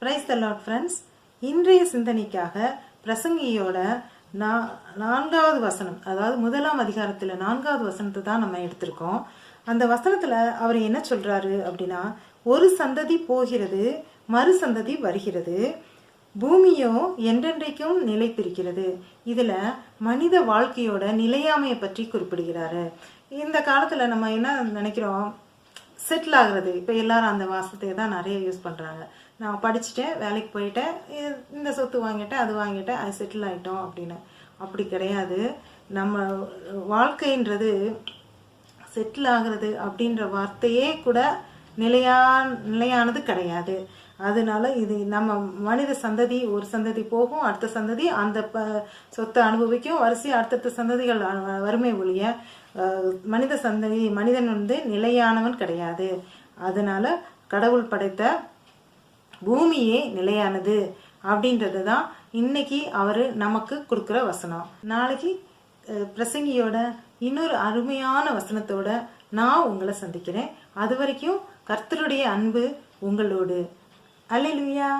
Praise the Lord friends. இன்றைய சிந்தனைக்காக பிரசங்கியோட நான்காவது வசனம், அதாவது 1ஆம் அதிகாரத்தில் 4வது வசனத்தை தான் நம்ம எடுத்திருக்கோம். அந்த வசனத்தில் அவர் என்ன சொல்றாரு அப்படின்னா, ஒரு சந்ததி போகிறது, மறு சந்ததி வருகிறது, பூமியோ என்றென்றைக்கும் நிலைத்திருக்கிறது. இதுல மனித வாழ்க்கையோட நிலையாமையை பற்றி குறிப்பிடுகிறாரு. இந்த காலத்துல நம்ம என்ன நினைக்கிறோம், செட்டில் ஆகுறது. இப்போ எல்லாரும் அந்த வாசத்தை தான் நிறைய யூஸ் பண்ணுறாங்க. நான் படிச்சுட்டேன், வேலைக்கு போயிட்டேன், இந்த சொத்து வாங்கிட்டேன், அது வாங்கிட்டேன், அது செட்டில் ஆகிட்டோம் அப்படின்னு. அப்படி கிடையாது. நம்ம வாழ்க்கைன்றது செட்டில் ஆகிறது அப்படின்ற வார்த்தையே கூட நிலையானது கிடையாது. அதனால இது நம்ம மனித சந்ததி, ஒரு சந்ததி போகும், அடுத்த சந்ததி அந்த சொத்தை அனுபவிக்கும், வரிசை அடுத்தடுத்த சந்ததிகள் வறுமை ஒழிய மனித சந்ததி, மனிதன் நிலையானவன் கிடையாது. அதனால கடவுள் படைத்த பூமியே நிலையானது அப்படின்றது தான் இன்னைக்கு அவரு நமக்கு கொடுக்குற வசனம். நாளைக்கு பிரசங்கியோட இன்னொரு அருமையான வசனத்தோட நான் உங்களை சந்திக்கிறேன். அது வரைக்கும் கர்த்தருடைய அன்பு உங்களோடு. அல்லேலூயா.